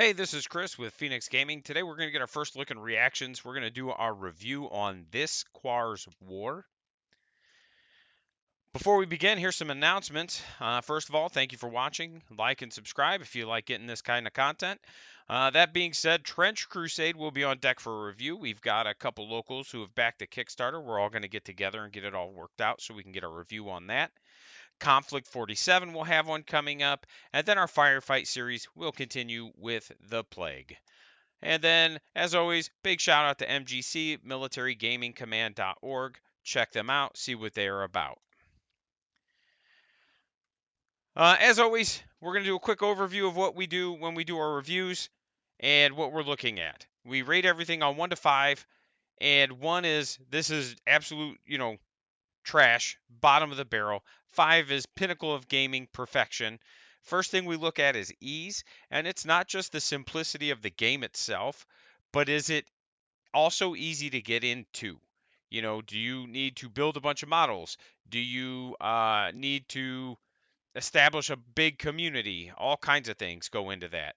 Hey, this is Chris with Phoenix Gaming. Today we're going to get our first look and reactions. We're going to do our review on this Quar's War. Before we begin, here's some announcements. First of all, thank you for watching. Like and subscribe if you like getting this kind of content. That being said, Trench Crusade will be on deck for a review. We've got a couple locals who have backed the Kickstarter. We're all going to get together and get it all worked out so we can get a review on that. Conflict 47 will have one coming up, and then our Firefight series will continue with The Plague. And then, as always, big shout out to MGC, militarygamingcommand.org. Check them out, see what they are about. As always, we're going to do a quick overview of what we do when we do our reviews and what we're looking at. We rate everything on 1 to 5, and 1 is this is absolute, trash, bottom of the barrel. 5 is pinnacle of gaming perfection. First thing we look at is ease, and it's not just the simplicity of the game itself, but is it also easy to get into? Do you need to build a bunch of models? Do you need to establish a big community? All kinds of things go into that.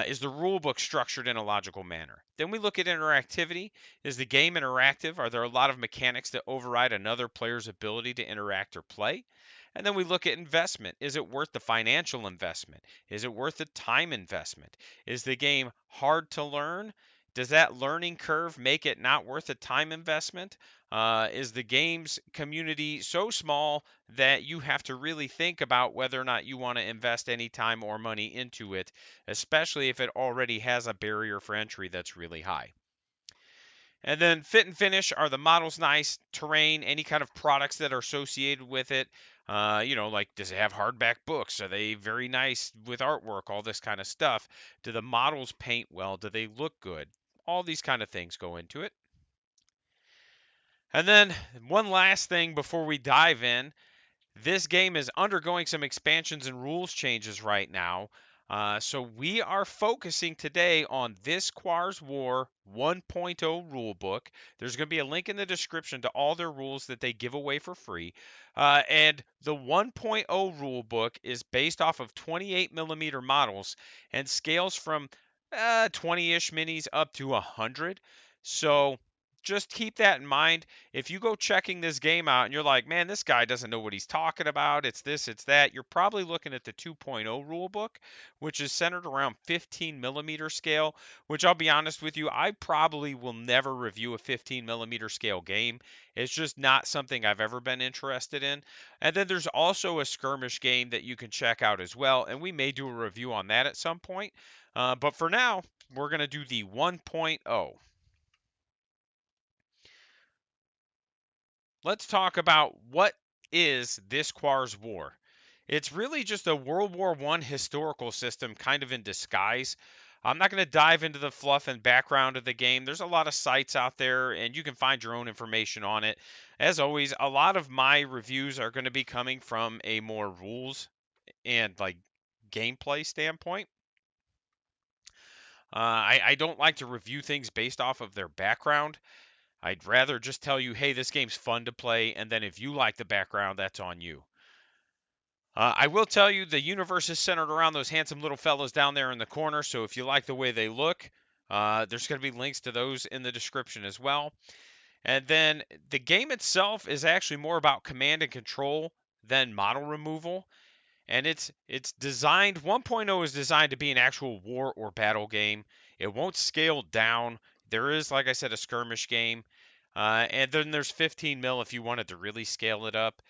Is the rule book structured in a logical manner? Then we look at interactivity. Is the game interactive? Are there a lot of mechanics that override another player's ability to interact or play? And then we look at investment. Is it worth the financial investment? Is it worth the time investment? Is the game hard to learn? Does that learning curve make it not worth the time investment? Is the game's community so small that you have to really think about whether or not you want to invest any time or money into it, especially if it already has a barrier for entry that's really high? And then fit and finish, are the models nice? Terrain, any kind of products that are associated with it. Like does it have hardback books? Are they very nice with artwork? All this kind of stuff. Do the models paint well? Do they look good? All these kind of things go into it. And then one last thing before we dive in. This game is undergoing some expansions and rules changes right now. So we are focusing today on this Quar's War 1.0 rulebook. There's going to be a link in the description to all their rules that they give away for free. And the 1.0 rulebook is based off of 28 millimeter models and scales from 20-ish minis up to 100. So just keep that in mind. If you go checking this game out and you're like, man, this guy doesn't know what he's talking about, it's this, it's that, you're probably looking at the 2.0 rule book, which is centered around 15 millimeter scale, which I'll be honest with you, I probably will never review a 15 millimeter scale game. It's just not something I've ever been interested in. And then there's also a skirmish game that you can check out as well, and we may do a review on that at some point. But for now, we're going to do the 1.0. Let's talk about what is this Quar's War. It's really just a World War I historical system kind of in disguise. I'm not going to dive into the fluff and background of the game. There's a lot of sites out there, and you can find your own information on it. As always, a lot of my reviews are going to be coming from a more rules and like gameplay standpoint. I don't like to review things based off of their background. I'd rather just tell you, hey, this game's fun to play, and then if you like the background, that's on you. I will tell you the universe is centered around those handsome little fellows down there in the corner, so if you like the way they look, there's going to be links to those in the description as well. And then the game itself is actually more about command and control than model removal. And it's designed 1.0 is designed to be an actual war or battle game. It won't scale down. There is, like I said, a skirmish game. And then there's 15 mil if you wanted to really scale it up.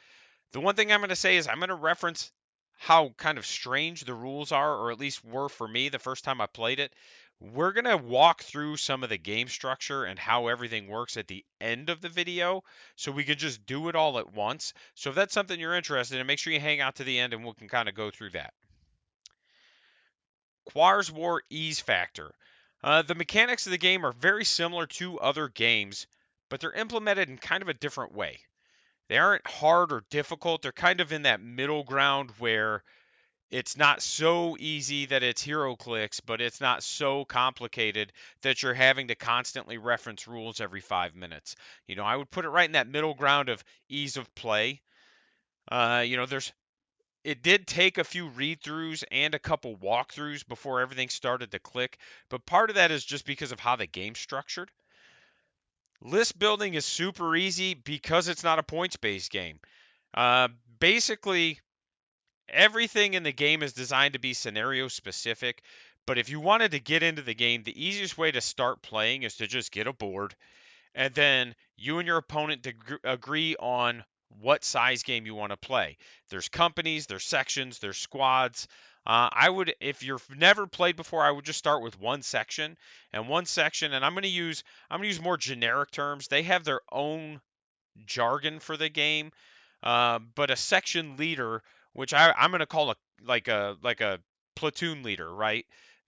The one thing I'm going to say is I'm going to reference how kind of strange the rules are, or at least were for me the first time I played it. We're going to walk through some of the game structure and how everything works at the end of the video so we can just do it all at once. So if that's something you're interested in, make sure you hang out to the end and we can kind of go through that. Quar's War ease factor. The mechanics of the game are very similar to other games, but they're implemented in kind of a different way. They aren't hard or difficult. They're kind of in that middle ground where it's not so easy that it's hero clicks, but it's not so complicated that you're having to constantly reference rules every 5 minutes. I would put it right in that middle ground of ease of play. There's It did take a few read-throughs and a couple walkthroughs before everything started to click, but part of that is just because of how the game's structured. List building is super easy because it's not a points-based game. Uh, Basically, everything in the game is designed to be scenario specific, but if you wanted to get into the game, the easiest way to start playing is to just get a board and then you and your opponent agree on what size game you want to play. There's companies, there's sections, there's squads. I would, if you've never played before, I would just start with one section and I'm going to use more generic terms. They have their own jargon for the game, but a section leader, which I'm going to call a platoon leader, right?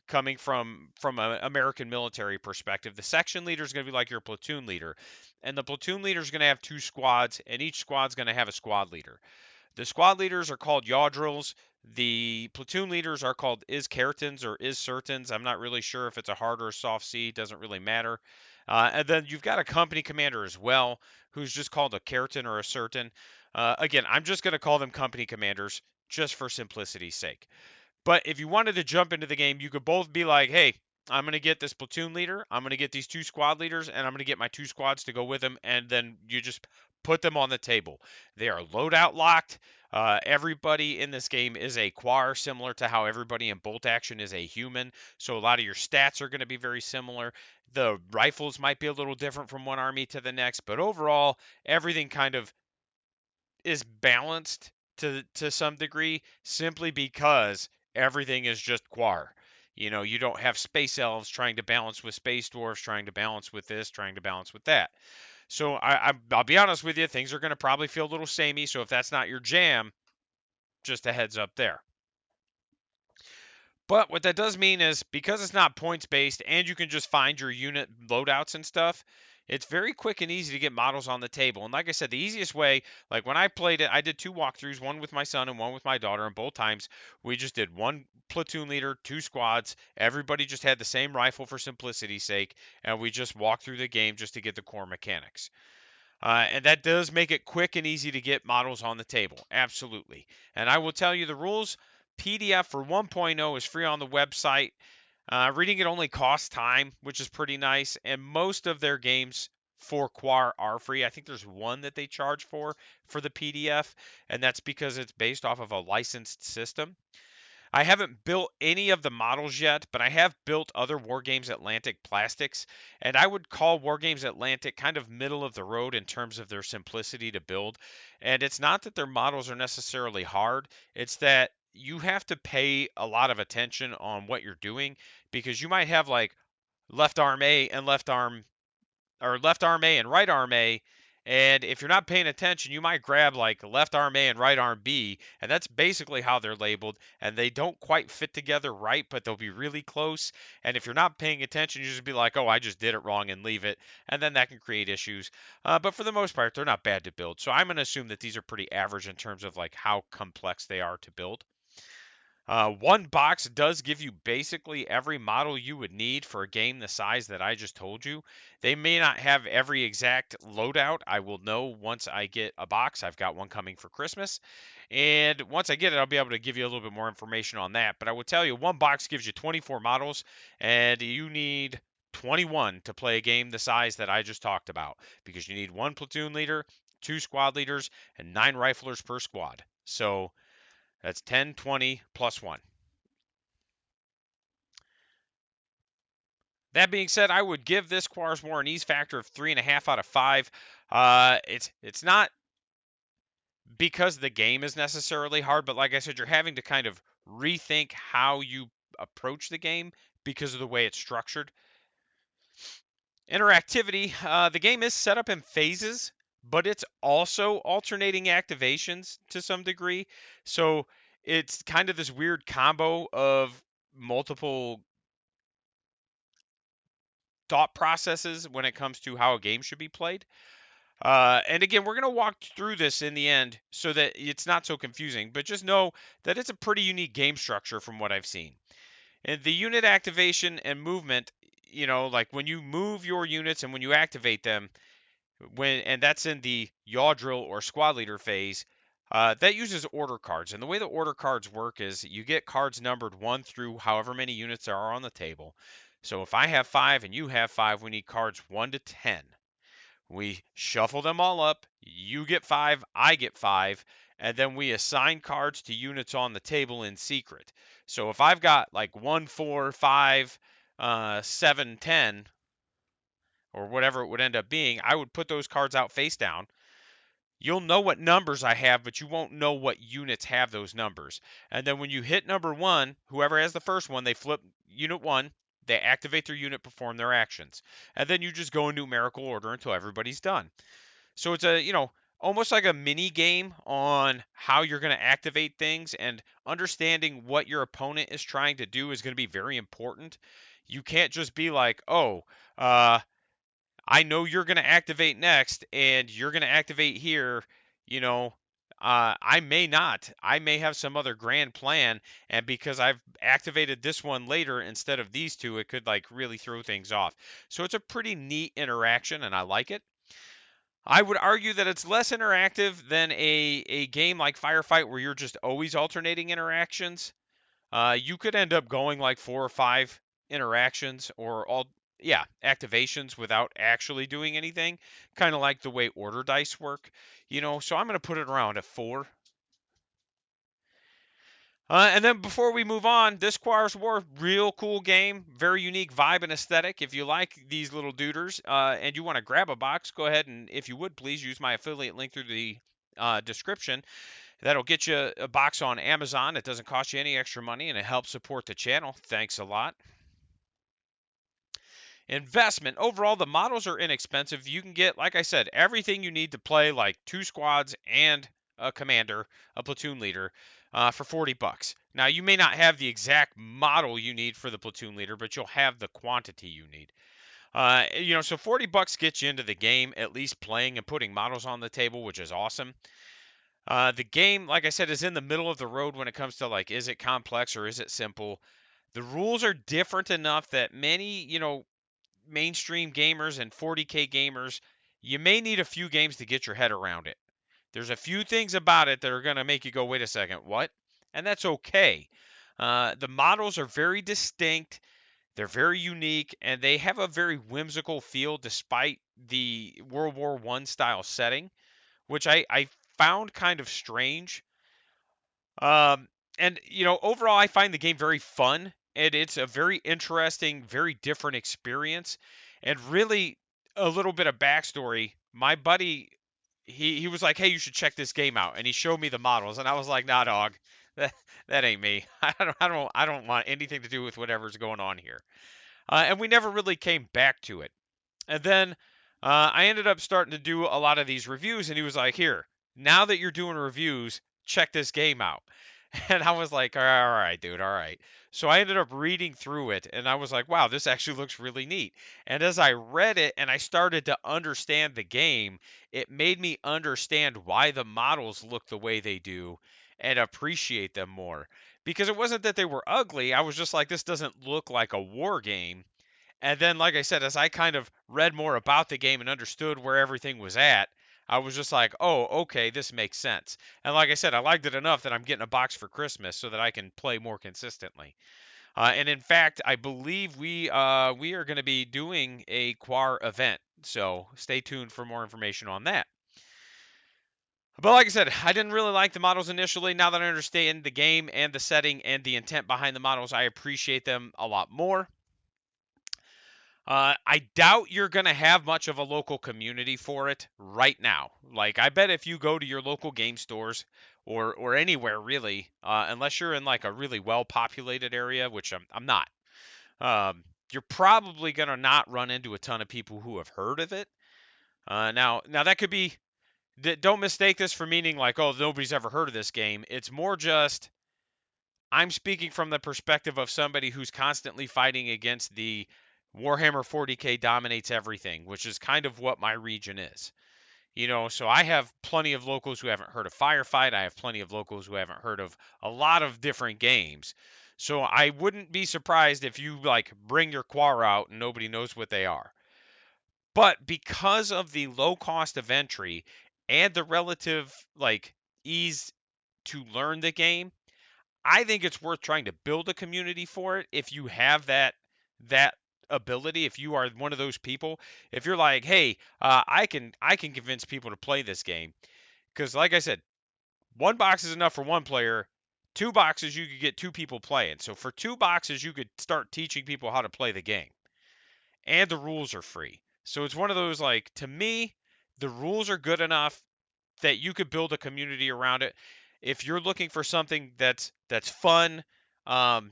Coming from an American military perspective, the section leader is going to be like your platoon leader, and the platoon leader is going to have two squads, and each squad's going to have a squad leader. The squad leaders are called yaw drills. The platoon leaders are called is caretons or is certains. I'm not really sure if it's a hard or a soft C. It doesn't really matter. And then you've got a company commander as well, who's just called a careton or a certain. Again, I'm just going to call them company commanders just for simplicity's sake. But if you wanted to jump into the game, you could both be like, hey, I'm going to get this platoon leader, I'm going to get these two squad leaders, and I'm going to get my two squads to go with them, and then you just put them on the table. They are loadout locked. Everybody in this game is a Quar, similar to how everybody in Bolt Action is a human. So a lot of your stats are going to be very similar. The rifles might be a little different from one army to the next, but overall, everything kind of is balanced to some degree simply because everything is just Quar. You don't have space elves trying to balance with space dwarfs, trying to balance with this, trying to balance with that. So I'll be honest with you, things are going to probably feel a little samey. So if that's not your jam, just a heads up there. But what that does mean is because it's not points based and you can just find your unit loadouts and stuff, it's very quick and easy to get models on the table. And like I said, the easiest way, like when I played it, I did two walkthroughs, one with my son and one with my daughter, and both times we just did one platoon leader, two squads. Everybody just had the same rifle for simplicity's sake, and we just walked through the game just to get the core mechanics. And that does make it quick and easy to get models on the table. Absolutely. And I will tell you the rules. PDF for 1.0 is free on the website. Reading it only costs time, which is pretty nice. And most of their games for Quar are free. I think there's one that they charge for the PDF, and that's because it's based off of a licensed system. I haven't built any of the models yet, but I have built other Wargames Atlantic plastics, and I would call Wargames Atlantic kind of middle of the road in terms of their simplicity to build. And it's not that their models are necessarily hard, it's that you have to pay a lot of attention on what you're doing because you might have like left arm A and left arm or left arm A and right arm A. And if you're not paying attention, you might grab like left arm A and right arm B. And that's basically how they're labeled. And they don't quite fit together right, but they'll be really close. And if you're not paying attention, you just be like, oh, I just did it wrong and leave it. And then that can create issues. But for the most part, they're not bad to build. So I'm going to assume that these are pretty average in terms of like how complex they are to build. One box does give you basically every model you would need for a game the size that I just told you. They may not have every exact loadout. I will know once I get a box. I've got one coming for Christmas. And once I get it, I'll be able to give you a little bit more information on that. But I will tell you, one box gives you 24 models, and you need 21 to play a game the size that I just talked about because you need one platoon leader, two squad leaders, and 9 riflers per squad. So that's 10, 20 plus 1. That being said, I would give this Quar's War an ease factor of 3.5 out of 5. It's not because the game is necessarily hard, but like I said, you're having to kind of rethink how you approach the game because of the way it's structured. Interactivity, the game is set up in phases, but it's also alternating activations to some degree. So it's kind of this weird combo of multiple thought processes when it comes to how a game should be played. And again, we're going to walk through this in the end so that it's not so confusing, but just know that it's a pretty unique game structure from what I've seen. And the unit activation and movement, like when you move your units and when you activate them, and that's in the yaw drill or squad leader phase, That uses order cards, and the way the order cards work is you get cards numbered 1 through however many units there are on the table. So if I have 5 and you have 5, we need cards 1 to 10. We shuffle them all up. You get 5, I get 5, and then we assign cards to units on the table in secret. So if I've got like 1, 4, 5, 7, 10, or whatever it would end up being, I would put those cards out face down. You'll know what numbers I have, but you won't know what units have those numbers. And then when you hit number 1, whoever has the first one, they flip unit 1, they activate their unit, perform their actions. And then you just go in numerical order until everybody's done. So it's almost like a mini game on how you're going to activate things, and understanding what your opponent is trying to do is going to be very important. You can't just be like, "Oh, I know you're going to activate next, and you're going to activate here." You know, I may not. I may have some other grand plan, and because I've activated this one later instead of these two, it could like really throw things off. So it's a pretty neat interaction, and I like it. I would argue that it's less interactive than a game like Firefight, where you're just always alternating interactions. You could end up going like 4 or 5 interactions, or yeah, activations without actually doing anything, kind of like the way order dice work. So I'm going to put it around a 4. And then before we move on, this Quar's War, real cool game, very unique vibe and aesthetic. If you like these little duders and you want to grab a box, go ahead and, if you would, please use my affiliate link through the description. That'll get you a box on Amazon. It doesn't cost you any extra money, and it helps support the channel. Thanks a lot. Investment. Overall, the models are inexpensive. You can get, like I said, everything you need to play like 2 squads and a commander, a platoon leader, for $40. Now, you may not have the exact model you need for the platoon leader, but you'll have the quantity you need. So $40 gets you into the game, at least playing and putting models on the table, which is awesome. The game, like I said, is in the middle of the road when it comes to like, is it complex or is it simple? The rules are different enough that many, mainstream gamers and 40K gamers, you may need a few games to get your head around it. There's a few things about it that are going to make you go, wait a second, what? And that's okay. The models are very distinct, they're very unique, and they have a very whimsical feel despite the World War I style setting, which I found kind of strange. And overall, I find the game very fun, and it's a very interesting, very different experience. And really, a little bit of backstory. My buddy, he was like, "Hey, you should check this game out," and he showed me the models, and I was like, "Nah, dog, that ain't me. I don't want anything to do with whatever's going on here." And we never really came back to it. And then I ended up starting to do a lot of these reviews, and he was like, "Here, now that you're doing reviews, check this game out." And I was like, "All right, dude, all right." So I ended up reading through it, and I was like, "Wow, this actually looks really neat." And as I read it and I started to understand the game, it made me understand why the models look the way they do and appreciate them more. Because it wasn't that they were ugly, I was just like, this doesn't look like a war game. And then, like I said, as I kind of read more about the game and understood where everything was at, I was just like, oh, okay, this makes sense. And like I said, I liked it enough that I'm getting a box for Christmas so that I can play more consistently. And in fact, I believe we are going to be doing a Quar event, so stay tuned for more information on that. But like I said, I didn't really like the models initially. Now that I understand the game and the setting and the intent behind the models, I appreciate them a lot more. I doubt you're going to have much of a local community for it right now. Like, I bet if you go to your local game stores or anywhere really, unless you're in like a really well populated area, which I'm not, you're probably going to not run into a ton of people who have heard of it. Now that could be, don't mistake this for meaning like, oh, nobody's ever heard of this game. It's more just, I'm speaking from the perspective of somebody who's constantly fighting against the Warhammer 40K dominates everything, which is kind of what my region is. So I have plenty of locals who haven't heard of Firefight. I have plenty of locals who haven't heard of a lot of different games. So I wouldn't be surprised if you like bring your Quar out and nobody knows what they are. But because of the low cost of entry and the relative like ease to learn the game, I think it's worth trying to build a community for it if you have that ability. If you are one of those people, if you're like, hey, I can convince people to play this game, because like I said, one box is enough for one player. Two boxes you could get two people playing. So for two boxes you could start teaching people how to play the game, and the rules are free. So it's one of those, like, to me, the rules are good enough that you could build a community around it. If you're looking for something that's fun, um,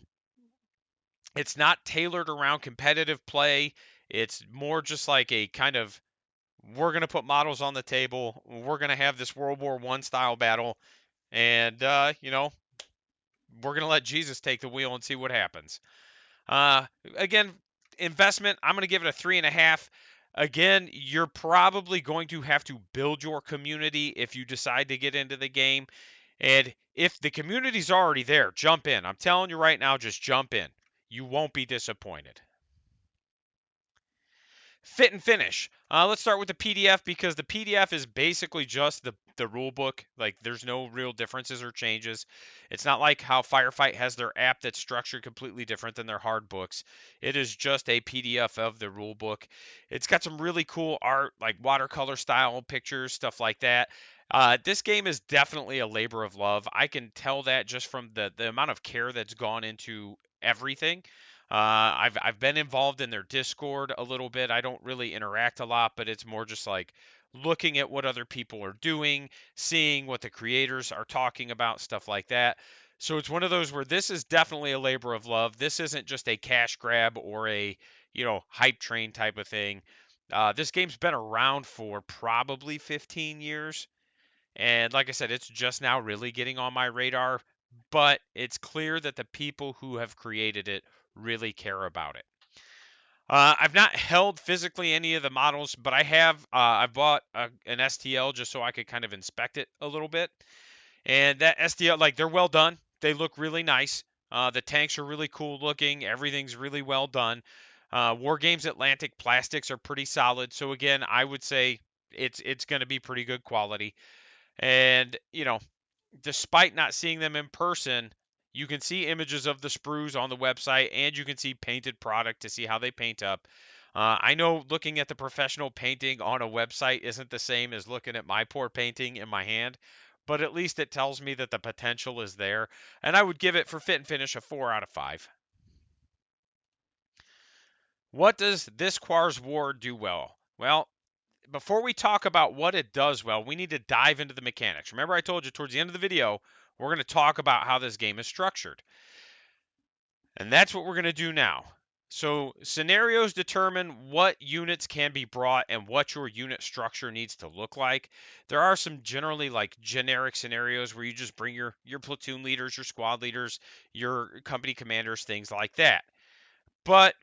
it's not tailored around competitive play. It's more just like a kind of, we're going to put models on the table. We're going to have this World War I style battle, and we're going to let Jesus take the wheel and see what happens. Uh, Again, investment, I'm going to give it a 3.5. Again, you're probably going to have to build your community if you decide to get into the game. And if the community's already there, jump in. I'm telling you right now, just jump in. You won't be disappointed. Fit and Finish. Let's start with the PDF, because the PDF is basically just the rule book. Like, there's no real differences or changes. It's not like how Firefight has their app that's structured completely different than their hard books. It is just a PDF of the rule book. It's got some really cool art, like watercolor style pictures, stuff like that. This game is definitely a labor of love. I can tell that just from the amount of care that's gone into everything. I've been involved in their Discord a little bit. I don't really interact a lot, but it's more just like looking at what other people are doing, seeing what the creators are talking about, stuff like that. So it's one of those where this is definitely a labor of love. This isn't just a cash grab or a, hype train type of thing. This game's been around for probably 15 years. And like I said, it's just now really getting on my radar, but it's clear that the people who have created it really care about it. I've not held physically any of the models, but I have. I've bought an STL just so I could kind of inspect it a little bit. And that STL, like, they're well done. They look really nice. The tanks are really cool looking. Everything's really well done. War Games Atlantic plastics are pretty solid. So again, I would say it's going to be pretty good quality. And, despite not seeing them in person, you can see images of the sprues on the website, and you can see painted product to see how they paint up. I know looking at the professional painting on a website isn't the same as looking at my poor painting in my hand, but at least it tells me that the potential is there. And I would give it, for Fit and Finish, a 4 out of 5. What does this Quar's War do well? Well, before we talk about what it does well, we need to dive into the mechanics. Remember, I told you towards the end of the video, we're going to talk about how this game is structured. And that's what we're going to do now. So, scenarios determine what units can be brought and what your unit structure needs to look like. There are some generally, like, generic scenarios where you just bring your platoon leaders, your squad leaders, your company commanders, things like that. But,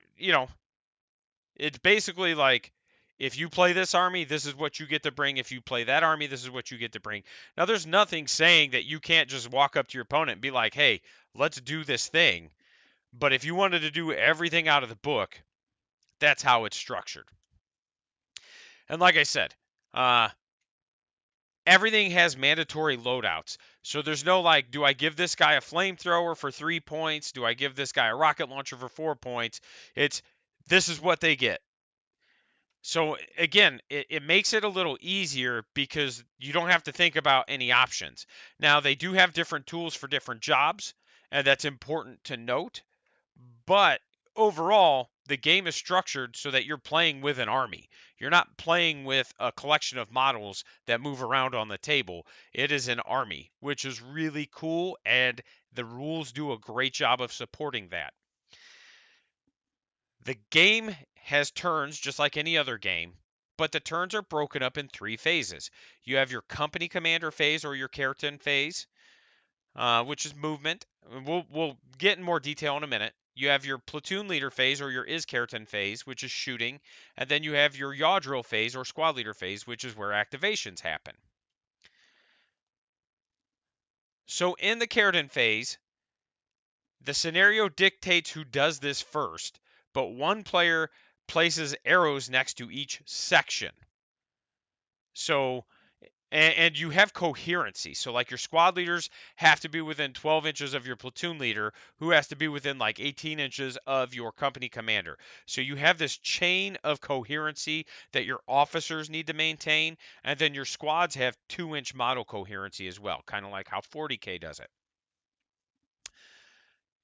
it's basically like, if you play this army, this is what you get to bring. If you play that army, this is what you get to bring. Now, there's nothing saying that you can't just walk up to your opponent and be like, hey, let's do this thing. But if you wanted to do everything out of the book, that's how it's structured. And like I said, everything has mandatory loadouts. So there's no, like, do I give this guy a flamethrower for 3 points? Do I give this guy a rocket launcher for 4 points? It's, this is what they get. So again, it makes it a little easier because you don't have to think about any options. Now, they do have different tools for different jobs, and that's important to note. But overall, the game is structured so that you're playing with an army. You're not playing with a collection of models that move around on the table. It is an army, which is really cool, and the rules do a great job of supporting that. The game has turns just like any other game, but the turns are broken up in 3 phases. You have your company commander phase, or your Keratin phase, which is movement. We'll get in more detail in a minute. You have your platoon leader phase, or your is Keratin phase, which is shooting, and then you have your yaw drill phase, or squad leader phase, which is where activations happen. So in the Keratin phase, the scenario dictates who does this first, but one player places arrows next to each section. So and you have coherency. So, like, your squad leaders have to be within 12 inches of your platoon leader, who has to be within like 18 inches of your company commander. So, you have this chain of coherency that your officers need to maintain, and then your squads have 2-inch model coherency as well, kind of like how 40K does it.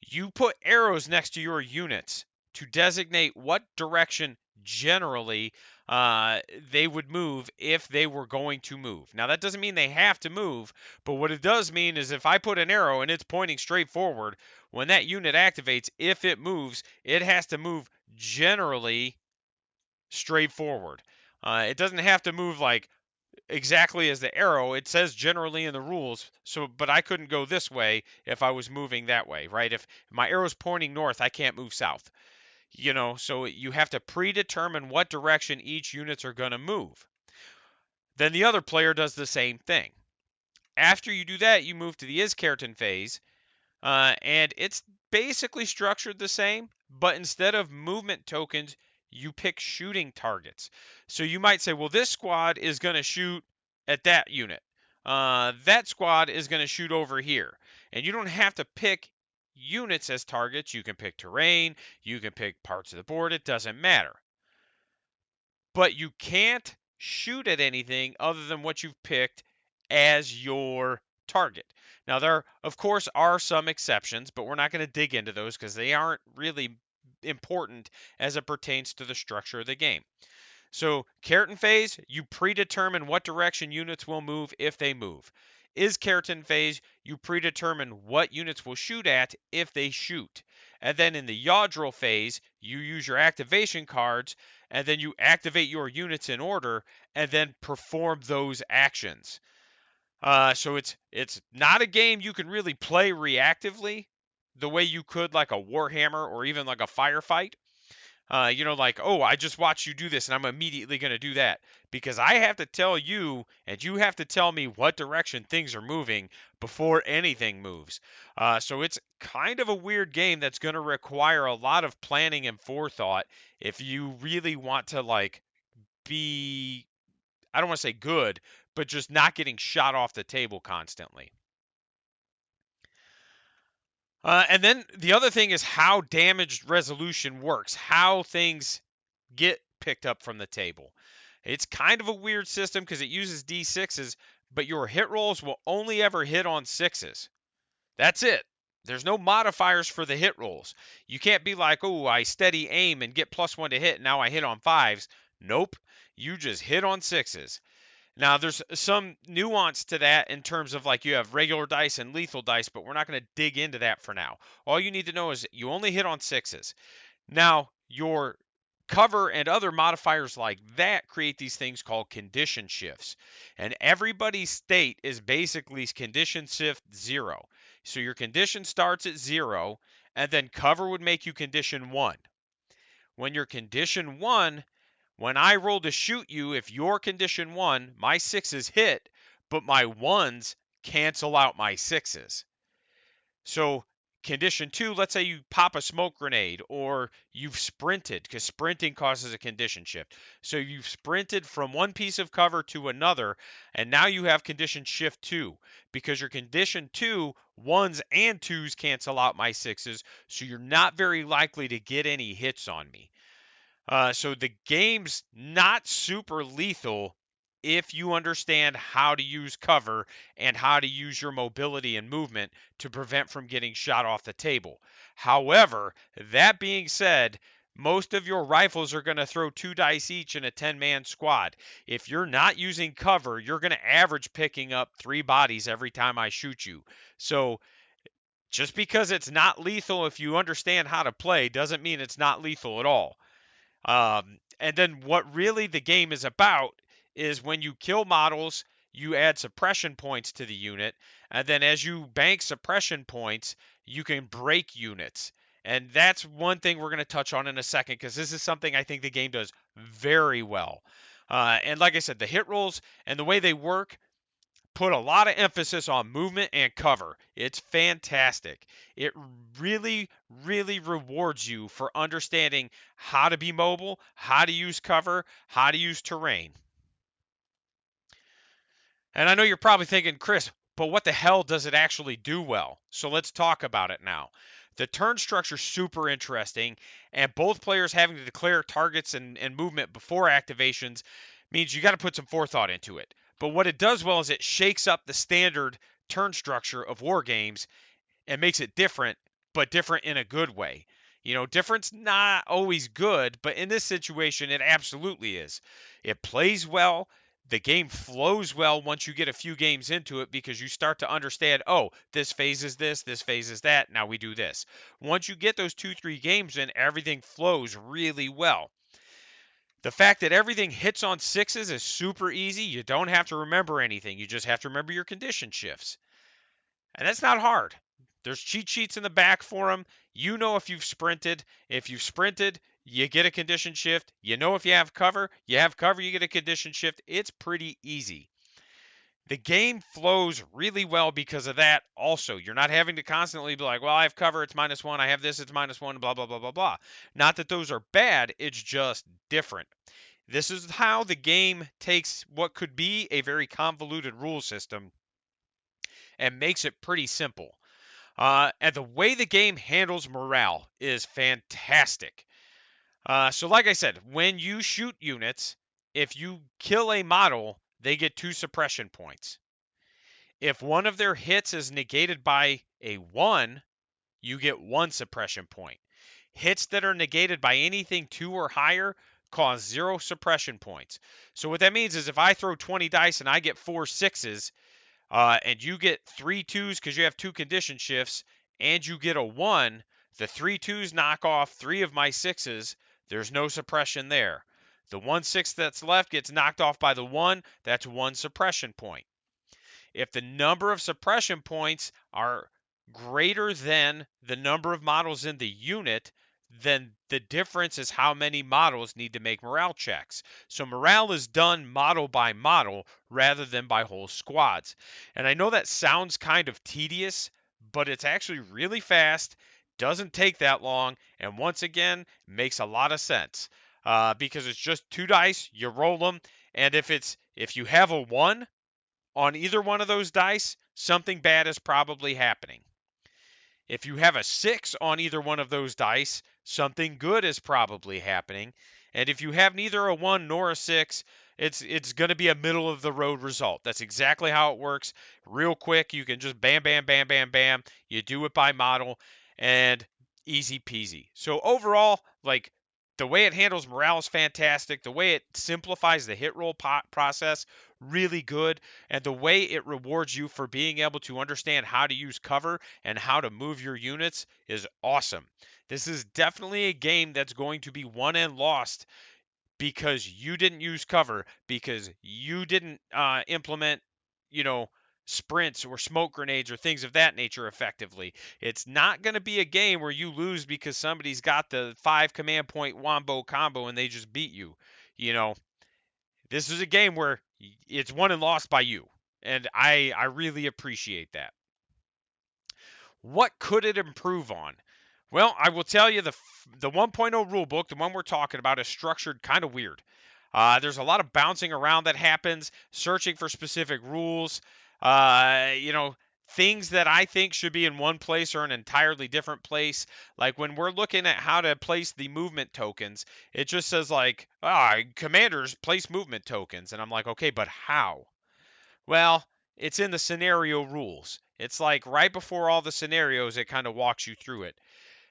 You put arrows next to your units to designate what direction generally they would move if they were going to move. Now, that doesn't mean they have to move, but what it does mean is if I put an arrow and it's pointing straight forward, when that unit activates, if it moves, it has to move generally straight forward. It doesn't have to move like exactly as the arrow. It says generally in the rules, so but I couldn't go this way if I was moving that way, right? If my arrow's pointing north, I can't move south. So you have to predetermine what direction each units are going to move. Then the other player does the same thing. After you do that, you move to the is keratin phase, and it's basically structured the same, but instead of movement tokens, you pick shooting targets. So you might say, well, this squad is going to shoot at that unit. That squad is going to shoot over here. And you don't have to pick units as targets. You can pick terrain, you can pick parts of the board, it doesn't matter. But you can't shoot at anything other than what you've picked as your target. Now, there, of course, are some exceptions, but we're not going to dig into those because they aren't really important as it pertains to the structure of the game. So, keratin phase, you predetermine what direction units will move if they move. Is keratin phase, you predetermine what units will shoot at if they shoot. And then in the yaw drill phase, you use your activation cards, and then you activate your units in order, and then perform those actions. So it's not a game you can really play reactively the way you could like a Warhammer or even like a firefight. Like, oh, I just watched you do this and I'm immediately going to do that because I have to tell you and you have to tell me what direction things are moving before anything moves. So it's kind of a weird game that's going to require a lot of planning and forethought if you really want to, like, be, I don't want to say good, but just not getting shot off the table constantly. And then the other thing is how damage resolution works, how things get picked up from the table. It's kind of a weird system because it uses D6s, but your hit rolls will only ever hit on sixes. That's it. There's no modifiers for the hit rolls. You can't be like, oh, I steady aim and get +1 to hit. Now I hit on fives. Nope. You just hit on sixes. Now, there's some nuance to that in terms of like you have regular dice and lethal dice, but we're not going to dig into that for now. All you need to know is you only hit on sixes. Now, your cover and other modifiers like that create these things called condition shifts. And everybody's state is basically condition shift 0. So your condition starts at 0, and then cover would make you condition 1. When you're condition 1, when I roll to shoot you, if you're condition 1, my sixes hit, but my ones cancel out my sixes. So condition 2, let's say you pop a smoke grenade or you've sprinted because sprinting causes a condition shift. So you've sprinted from one piece of cover to another, and now you have condition shift 2 because your condition 2, ones and twos cancel out my sixes, so you're not very likely to get any hits on me. So the game's not super lethal if you understand how to use cover and how to use your mobility and movement to prevent from getting shot off the table. However, that being said, most of your rifles are going to throw 2 dice each in a 10-man squad. If you're not using cover, you're going to average picking up 3 bodies every time I shoot you. So just because it's not lethal if you understand how to play doesn't mean it's not lethal at all. And then what really the game is about is when you kill models, you add suppression points to the unit. And then as you bank suppression points, you can break units. And that's one thing we're going to touch on in a second because this is something I think the game does very well. And like I said, the hit rolls and the way they work put a lot of emphasis on movement and cover. It's fantastic. It really, really rewards you for understanding how to be mobile, how to use cover, how to use terrain. And I know you're probably thinking, Chris, but what the hell does it actually do well? So let's talk about it now. The turn structure is super interesting, and both players having to declare targets and movement before activations means you got to put some forethought into it. But what it does well is it shakes up the standard turn structure of war games and makes it different, but different in a good way. Different's not always good, but in this situation, it absolutely is. It plays well. The game flows well once you get a few games into it because you start to understand, oh, this phase is this phase is that, now we do this. Once you get those 2, 3 games in, everything flows really well. The fact that everything hits on sixes is super easy. You don't have to remember anything, you just have to remember your condition shifts. And that's not hard. There's cheat sheets in the back for them. You know if you've sprinted. If you've sprinted, you get a condition shift. You know if you have cover, you get a condition shift. It's pretty easy. The game flows really well because of that also. You're not having to constantly be like, well, I have cover, it's -1. I have this, it's -1, blah, blah, blah, blah, blah. Not that those are bad, it's just different. This is how the game takes what could be a very convoluted rule system and makes it pretty simple. And the way the game handles morale is fantastic. So, like I said, when you shoot units, if you kill a model, they get 2 suppression points. If one of their hits is negated by a 1, you get 1 suppression point. Hits that are negated by anything 2 or higher cause 0 suppression points. So, what that means is if I throw 20 dice and I get 4 6s, and you get 3 2s because you have 2 condition shifts, and you get a 1, the 3 2s knock off 3 of my 6s. There's no suppression there. The 1 6 that's left gets knocked off by the 1. That's 1 suppression point. If the number of suppression points are greater than the number of models in the unit, then the difference is how many models need to make morale checks. So morale is done model by model rather than by whole squads. And I know that sounds kind of tedious, but it's actually really fast, doesn't take that long, and once again, makes a lot of sense. Because it's just 2 dice, you roll them, and if you have a 1, on either one of those dice, something bad is probably happening. If you have a 6 on either one of those dice, something good is probably happening. And if you have neither a 1 nor a 6, it's going to be a middle of the road result. That's exactly how it works. Real quick, you can just bam, bam, bam, bam, bam. You do it by model, and easy peasy. So overall, like, the way it handles morale is fantastic. The way it simplifies the hit roll process, really good. And the way it rewards you for being able to understand how to use cover and how to move your units is awesome. This is definitely a game that's going to be won and lost because you didn't use cover, because you didn't implement, you know, sprints or smoke grenades or things of that nature effectively. It's not going to be a game where you lose because somebody's got the 5 command point wombo combo and they just beat you. You know, this is a game where it's won and lost by you. And I really appreciate that. What could it improve on? Well, I will tell you the 1.0 rulebook, the one we're talking about, is structured kind of weird. There's a lot of bouncing around that happens, searching for specific rules. You know, things that I think should be in one place are in an entirely different place. Like when we're looking at how to place the movement tokens, it just says like, commanders place movement tokens, and I'm like, okay, but how? Well, it's in the scenario rules. It's like right before all the scenarios, it kind of walks you through it.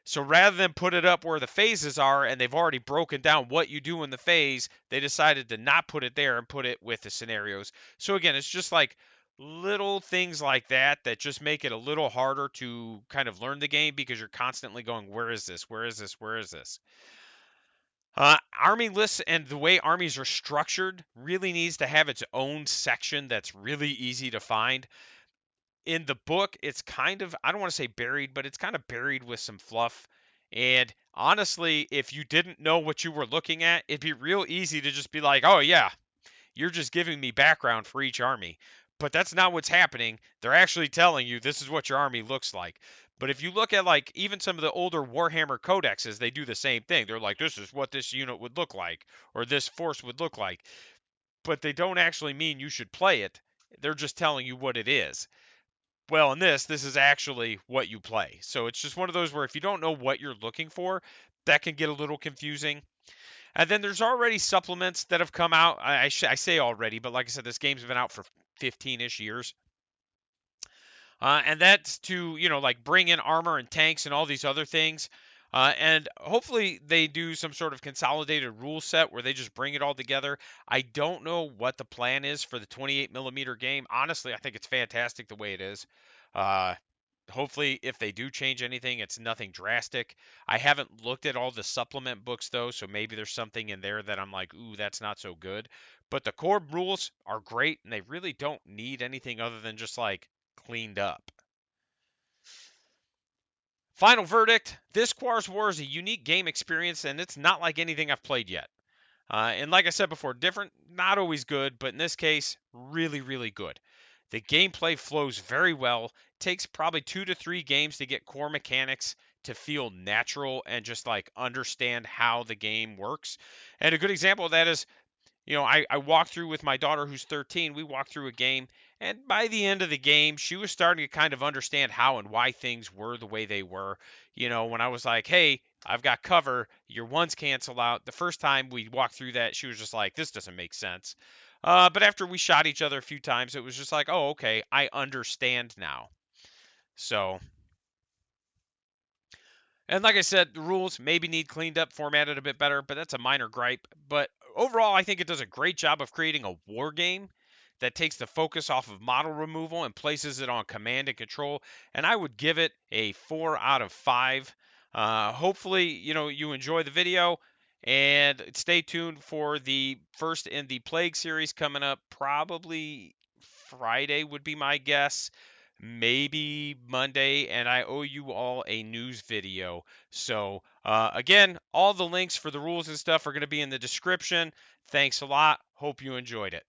So rather than put it up where the phases are and they've already broken down what you do in the phase, they decided to not put it there and put it with the scenarios. So again, it's just like little things like that that just make it a little harder to kind of learn the game because you're constantly going, where is this? Where is this? Where is this? Army lists and the way armies are structured really needs to have its own section that's really easy to find. In the book, it's kind of, I don't want to say buried, but it's kind of buried with some fluff. And honestly, if you didn't know what you were looking at, it'd be real easy to just be like, oh, yeah, you're just giving me background for each army. But that's not what's happening. They're actually telling you this is what your army looks like. But if you look at like even some of the older Warhammer codexes, they do the same thing. They're like, this is what this unit would look like, or this force would look like. But they don't actually mean you should play it. They're just telling you what it is. Well, in this is actually what you play. So it's just one of those where if you don't know what you're looking for, that can get a little confusing. And then there's already supplements that have come out. I say already, but like I said, this game's been out for 15-ish years. And that's to like bring in armor and tanks and all these other things. And hopefully they do some sort of consolidated rule set where they just bring it all together. I don't know what the plan is for the 28 millimeter game. Honestly, I think it's fantastic the way it is. Uh, Hopefully, if they do change anything, it's nothing drastic. I haven't looked at all the supplement books though, so maybe there's something in there that I'm like, ooh, that's not so good. But the core rules are great, and they really don't need anything other than just like cleaned up. Final verdict: this Quar's War is a unique game experience, and it's not like anything I've played yet. And like I said before, different, not always good, but in this case, really, really good. The gameplay flows very well. Takes probably 2 to 3 games to get core mechanics to feel natural and just like understand how the game works. And a good example of that is I walked through with my daughter who's 13. We walked through a game, and by the end of the game, she was starting to kind of understand how and why things were the way they were. When I was like, hey, I've got cover, your ones cancel out. The first time we walked through that, she was just like, this doesn't make sense. But after we shot each other a few times, it was just like, oh, okay, I understand now. So and like I said, the rules maybe need cleaned up, formatted a bit better, but that's a minor gripe. But overall, I think it does a great job of creating a war game that takes the focus off of model removal and places it on command and control. And I would give it a 4 out of 5. Hopefully, you enjoy the video. And stay tuned for the first in the Plague series coming up. Probably Friday would be my guess, maybe Monday, and I owe you all a news video. So, again, all the links for the rules and stuff are going to be in the description. Thanks a lot. Hope you enjoyed it.